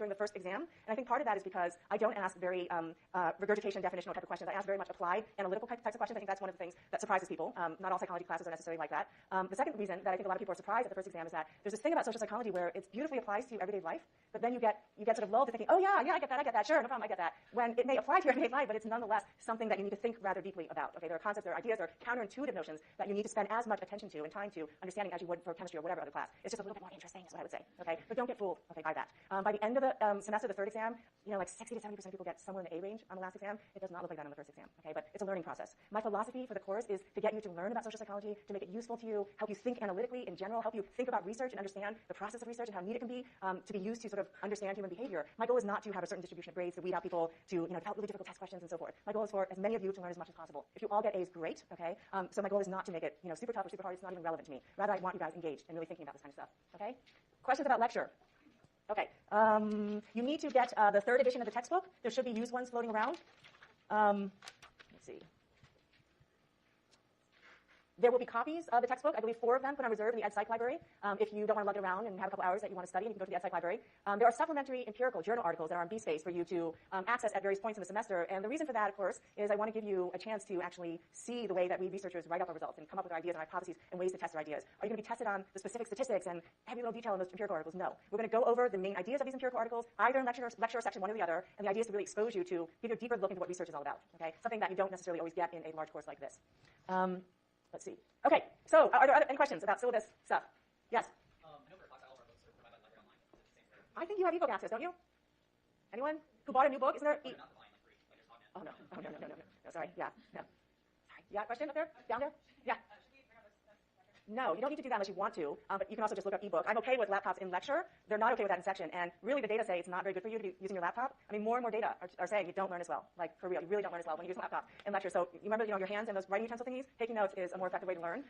during the first exam. And I think part of that is because I don't ask very regurgitation, definitional type of questions. I ask very much applied, analytical types of questions. I think that's one of the things that surprises people. Not all psychology classes are necessarily like that. The second reason that I think a lot of people are surprised at the first exam is that there's this thing about social psychology where it beautifully applies to everyday life, but then you get sort of lulled to thinking, oh yeah, I get that, sure, no problem, I get that. When it may apply to your everyday life, but it's nonetheless something that you need to think rather deeply about. Okay, there are concepts, there are ideas, there are counterintuitive notions that you need to spend as much attention to and time to understanding as you would for chemistry or whatever other class. It's just a little bit more interesting, is what I would say. Okay, but don't get fooled. Okay, by that. By the end of the semester, the third exam, like 60 to 70% of people get somewhere in the A range on the last exam. It does not look like that on the first exam. Okay, but it's a learning process. My philosophy for the course is to get you to learn about social psychology, to make it useful to you, help you think analytically in general, help you think about research and understand the process of research and how neat it can be to be used to sort of understand human behavior. My goal is not to have a certain distribution of grades, to weed out people, to develop really difficult test questions and so forth. My goal is for as many of you to learn as much as possible. If you all get A's, great. Okay, so my goal is not to make it super tough or super hard. It's not even relevant to me. Rather, I want you guys engaged and really thinking about this kind of stuff. Okay, questions about lecture? Okay, you need to get the third edition of the textbook. There should be used ones floating around. Let's see. There will be copies of the textbook. I believe 4 of them put on reserve in the Ed Psych library. If you don't want to lug it around and have a couple hours that you want to study, you can go to the Ed Psych library. There are supplementary empirical journal articles that are on B-Space for you to access at various points in the semester. And the reason for that, of course, is I want to give you a chance to actually see the way that we researchers write up our results and come up with our ideas and hypotheses and ways to test our ideas. Are you going to be tested on the specific statistics and every little detail in those empirical articles? No. We're going to go over the main ideas of these empirical articles, either in lecture or section one or the other, and the idea is to really expose you to give you a deeper look into what research is all about. Okay, something that you don't necessarily always get in a large course like this. Let's see. Okay, so are there any questions about syllabus stuff? Yes? I know for a class, all of our books are provided like online. Is it the same for I think you have ebook access, don't you? Anyone who bought a new book? Isn't there? not the line, like free, like just talking. Oh, no. Oh, no. Sorry. Yeah, no. Sorry. Yeah, question up there? Down there? Yeah. No, you don't need to do that unless you want to, but you can also just look up ebook. I'm okay with laptops in lecture. They're not okay with that in section. And really, the data say it's not very good for you to be using your laptop. I mean, more and more data are saying you don't learn as well. Like, for real, you really don't learn as well when you use a laptop in lecture. So you remember, your hands and those writing utensil thingies? Taking notes is a more effective way to learn.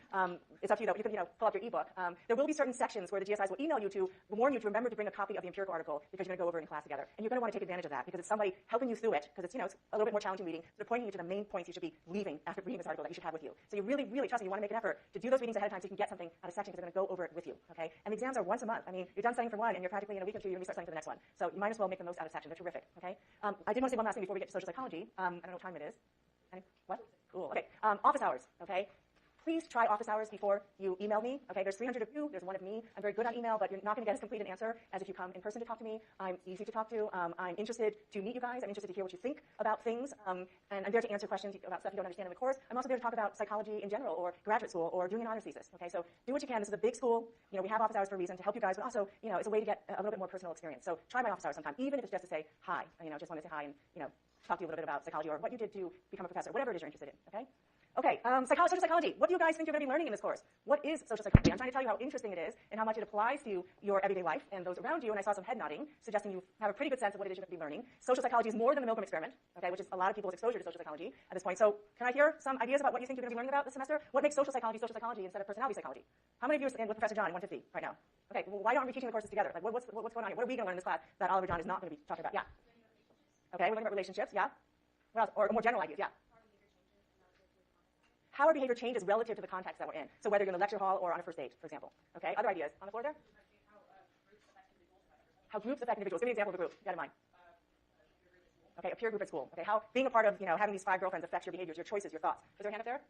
It's up to you, though. You can, pull up your ebook. There will be certain sections where the GSIs will email you to warn you to remember to bring a copy of the empirical article because you're going to go over it in class together. And you're going to want to take advantage of that because it's somebody helping you through it because it's, it's a little bit more challenging reading. They're pointing you to the main points you should be leaving after reading this article that you should have with you. So you really, really trust me. You want to make an effort to do those readings ahead of time so you can get something out of section because they're going to go over it with you. Okay? And the exams are once a month. I mean, you're done studying for one, and you're practically in a week or two, you're going to start studying for the next one. So you might as well make the most out of section. They're terrific. Okay? I did want to say one last thing before we get to social psychology. I don't know what time it is. What? Cool. Okay. Office hours. Okay? Please try office hours before you email me. Okay, there's 300 of you. There's 1 of me. I'm very good on email, but you're not going to get as complete an answer as if you come in person to talk to me. I'm easy to talk to. I'm interested to meet you guys. I'm interested to hear what you think about things. And I'm there to answer questions about stuff you don't understand in the course. I'm also there to talk about psychology in general or graduate school or doing an honors thesis. Okay, so do what you can. This is a big school. We have office hours for a reason to help you guys, but also, it's a way to get a little bit more personal experience. So try my office hours sometime, even if it's just to say hi. Just want to say hi and, talk to you a little bit about psychology or what you did to become a professor, whatever it is you're interested in. Okay? Okay, social psychology. What do you guys think you're going to be learning in this course? What is social psychology? I'm trying to tell you how interesting it is and how much it applies to your everyday life and those around you, and I saw some head nodding, suggesting you have a pretty good sense of what it is you're going to be learning. Social psychology is more than the Milgram experiment, okay, which is a lot of people's exposure to social psychology at this point. So can I hear some ideas about what you think you're going to be learning about this semester? What makes social psychology instead of personality psychology? How many of you are with Professor John in 150 right now? Okay, well, why aren't we teaching the courses together? Like, what's going on here? What are we going to learn in this class that Oliver John is not going to be talking about? Yeah. Okay, we're learning about relationships, yeah. What else? Or more general ideas, yeah. How our behavior changes relative to the context that we're in. So whether you're in a lecture hall or on a first date, for example. Okay, other ideas on the floor there? How groups affect individuals. Give me an example of a group you got in mind. Okay, a peer group at school. Okay, how being a part of, having these 5 girlfriends affects your behaviors, your choices, your thoughts. Is there a hand up there?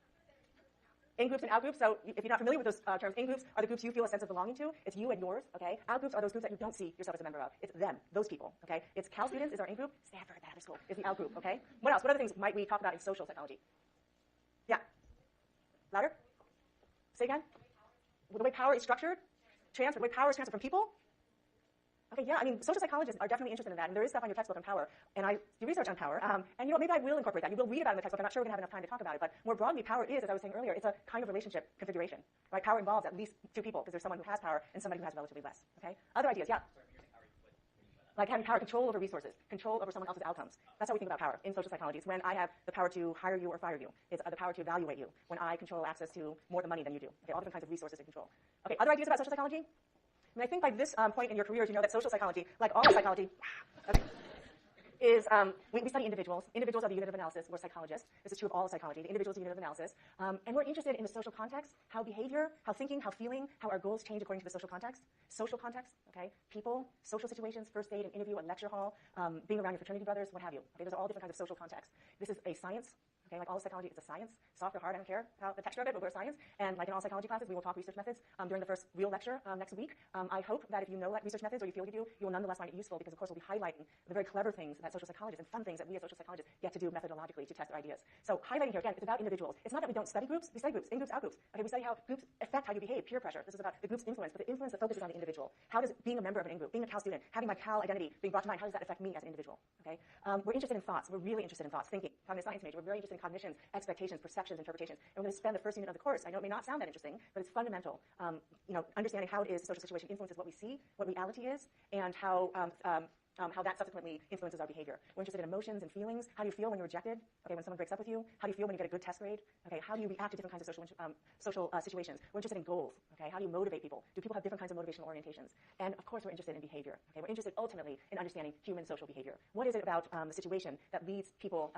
In groups and out groups. So if you're not familiar with those terms, in groups are the groups you feel a sense of belonging to. It's you and yours. Okay. Out groups are those groups that you don't see yourself as a member of. It's them, those people. Okay. It's Cal students is our in group. Stanford, that other school, is the out group. Okay. What else? What other things might we talk about in social psychology? Yeah. Louder. Say again. The way power is structured, the way power is transferred from people. Okay, yeah, I mean, social psychologists are definitely interested in that, and there is stuff on your textbook on power, and I do research on power, and maybe I will incorporate that. You will read about it in the textbook. I'm not sure we're going to have enough time to talk about it, but more broadly, power is, as I was saying earlier, it's a kind of relationship configuration, right? Power involves at least 2 people, because there's someone who has power and somebody who has relatively less, okay? Other ideas, yeah? Like having power, control over resources, control over someone else's outcomes. That's how we think about power in social psychology. It's when I have the power to hire you or fire you. It's the power to evaluate you, when I control access to more of the money than you do. Okay, all different kinds of resources to control. Okay, other ideas about social psychology? I mean, I think by this point in your careers, you know that social psychology, like all psychology, is we study individuals. Individuals are the unit of analysis. We're psychologists. This is true of all of psychology. The individual is the unit of analysis. And we're interested in the social context, how behavior, how thinking, how feeling, how our goals change according to the social context. Social context, okay? People, social situations, first date, an interview, a lecture hall, being around your fraternity brothers, what have you. Okay, those are all different kinds of social contexts. This is a science. Okay, like all of psychology, it's a science. Soft or hard, I don't care how the texture of it, but we're science. And like in all psychology classes, we will talk research methods during the first real lecture next week. I hope that if you know like research methods or you feel you do, you will nonetheless find it useful because, of course, we'll be highlighting the very clever things that social psychologists and fun things that we as social psychologists get to do methodologically to test our ideas. So highlighting here, again, it's about individuals. It's not that we don't study groups. We study groups, in groups, out groups. Okay, we study how groups affect how you behave, peer pressure. This is about the group's influence, but the influence that focuses on the individual. How does being a member of an in-group, being a Cal student, having my Cal identity being brought to mind, how does that affect me as an individual? Okay, we're interested in thoughts. We're really interested in thoughts, thinking. I'm a science major. We're very interested in cognitions, expectations, perceptions, interpretations. And we're going to spend the first unit of the course. I know it may not sound that interesting, but it's fundamental. Understanding how it is the social situation influences what we see, what reality is, and how that subsequently influences our behavior. We're interested in emotions and feelings. How do you feel when you're rejected? Okay, when someone breaks up with you? How do you feel when you get a good test grade? Okay, how do you react to different kinds of social situations? We're interested in goals. Okay, how do you motivate people? Do people have different kinds of motivational orientations? And of course, we're interested in behavior. Okay, we're interested ultimately in understanding human social behavior. What is it about the situation that leads people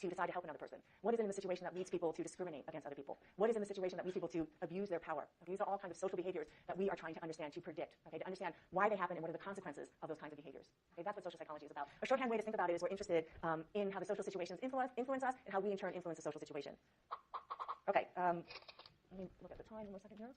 to decide to help another person? What is it in the situation that leads people to discriminate against other people? What is in the situation that leads people to abuse their power? Okay, these are all kinds of social behaviors that we are trying to understand, to predict, okay, to understand why they happen and what are the consequences of those kinds of behaviors. Okay, that's what social psychology is about. A shorthand way to think about it is we're interested in how the social situations influence us and how we in turn influence the social situation. Okay, let me look at the time 1 second here.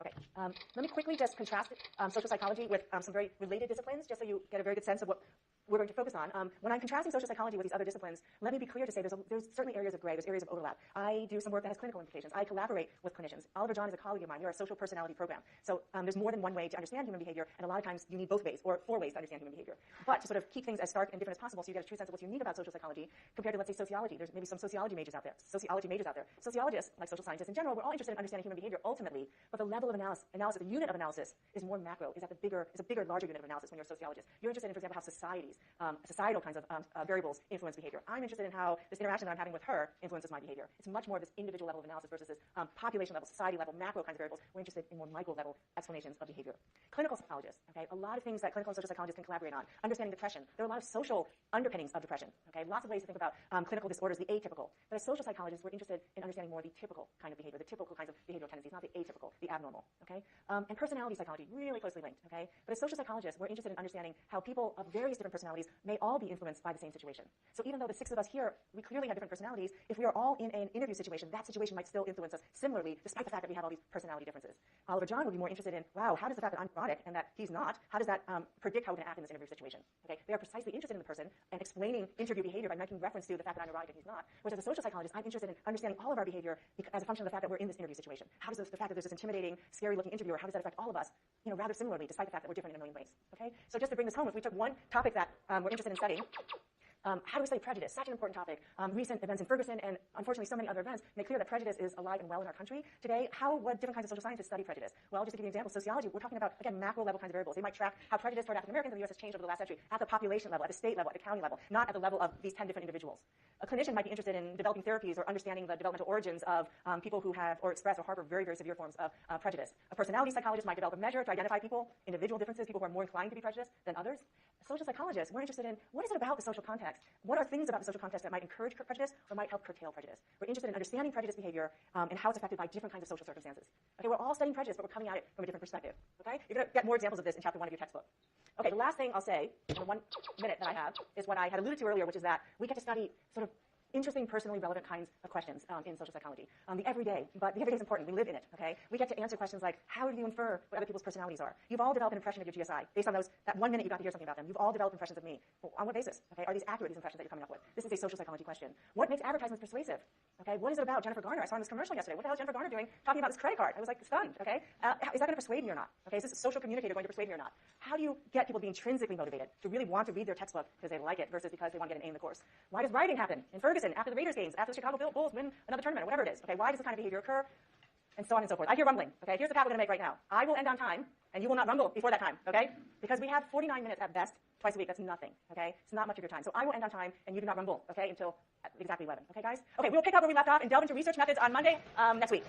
Okay, let me quickly just contrast social psychology with some very related disciplines, just so you get a very good sense of what we're going to focus on. When I'm contrasting social psychology with these other disciplines, let me be clear to say there's certainly areas of gray, there's areas of overlap. I do some work that has clinical implications. I collaborate with clinicians. Oliver John is a colleague of mine. We're a social personality program. So there's more than one way to understand human behavior, and a lot of times you need both ways, or 4 ways to understand human behavior. But to sort of keep things as stark and different as possible so you get a true sense of what's unique about social psychology compared to, let's say, sociology. There's maybe some sociology majors out there. Sociologists, like social scientists in general, we're all interested in understanding human behavior ultimately, but the level of analysis, the unit of analysis is more macro, is a bigger, larger unit of analysis when you're a sociologist. You're interested in, for example, how societal kinds of variables influence behavior. I'm interested in how this interaction that I'm having with her influences my behavior. It's much more this individual level of analysis versus this population level, society level, macro kinds of variables. We're interested in more micro level explanations of behavior. Clinical psychologists, okay, a lot of things that clinical and social psychologists can collaborate on. Understanding depression. There are a lot of social underpinnings of depression, okay, lots of ways to think about clinical disorders, the atypical. But as social psychologists, we're interested in understanding more the typical kind of behavior, the typical kinds of behavioral tendencies, not the atypical, the abnormal, okay? And personality psychology, really closely linked, okay? But as social psychologists, we're interested in understanding how people of various different personalities may all be influenced by the same situation. So even though the 6 of us here, we clearly have different personalities, if we are all in an interview situation, that situation might still influence us similarly, despite the fact that we have all these personality differences. Oliver John would be more interested in, wow, how does the fact that I'm neurotic and that he's not, how does that predict how we're going to act in this interview situation? Okay, they are precisely interested in the person and explaining interview behavior by making reference to the fact that I'm neurotic and he's not. Whereas as a social psychologist, I'm interested in understanding all of our behavior as a function of the fact that we're in this interview situation. How does the fact that there's this intimidating, scary-looking interviewer, how does that affect all of us, rather similarly, despite the fact that we're different in a million ways? Okay, so just to bring this home, if we took one topic that we're interested in studying, how do we study prejudice? Such an important topic. Recent events in Ferguson and unfortunately so many other events make clear that prejudice is alive and well in our country today. How would different kinds of social scientists study prejudice? Well, just to give you an example, sociology, we're talking about, again, macro level kinds of variables. They might track how prejudice toward African Americans in the U.S. has changed over the last century at the population level, at the state level, at the county level, not at the level of these 10 different individuals. A clinician might be interested in developing therapies or understanding the developmental origins of people who have or express or harbor very, very severe forms of prejudice. A personality psychologist might develop a measure to identify people, individual differences, people who are more inclined to be prejudiced than others. Social psychologists, we're interested in what is it about the social context? What are things about the social context that might encourage prejudice or might help curtail prejudice? We're interested in understanding prejudice behavior and how it's affected by different kinds of social circumstances. Okay, we're all studying prejudice, but we're coming at it from a different perspective. Okay, you're going to get more examples of this in chapter 1 of your textbook. Okay, the last thing I'll say in the 1 minute that I have is what I had alluded to earlier, which is that we get to study sort of interesting, personally relevant kinds of questions in social psychology. The everyday, but the everyday is important. We live in it, okay? We get to answer questions like, how do you infer what other people's personalities are? You've all developed an impression of your GSI based on that 1 minute you got to hear something about them. You've all developed impressions of me. Well, on what basis? Okay, are these accurate, these impressions that you're coming up with? This is a social psychology question. What makes advertisements persuasive? Okay, what is it about Jennifer Garner? I saw in this commercial yesterday. What the hell is Jennifer Garner doing talking about this credit card? I was like stunned, okay? Is that going to persuade me or not? Okay, is this social communicator going to persuade me or not? How do you get people to be intrinsically motivated to really want to read their textbook because they like it versus because they want to get an A in the course? Why does rioting happen in Ferguson after the Raiders games, after the Chicago Bulls win another tournament, or whatever it is? Okay, why does this kind of behavior occur? And so on and so forth. I hear rumbling. Okay, here's the path we're going to make right now. I will end on time, and you will not rumble before that time, okay? Because we have 49 minutes at best twice a week. That's nothing, okay? It's not much of your time. So I will end on time, and you do not rumble, okay, until exactly 11. Okay, guys? Okay, we'll pick up where we left off and delve into research methods on Monday next week.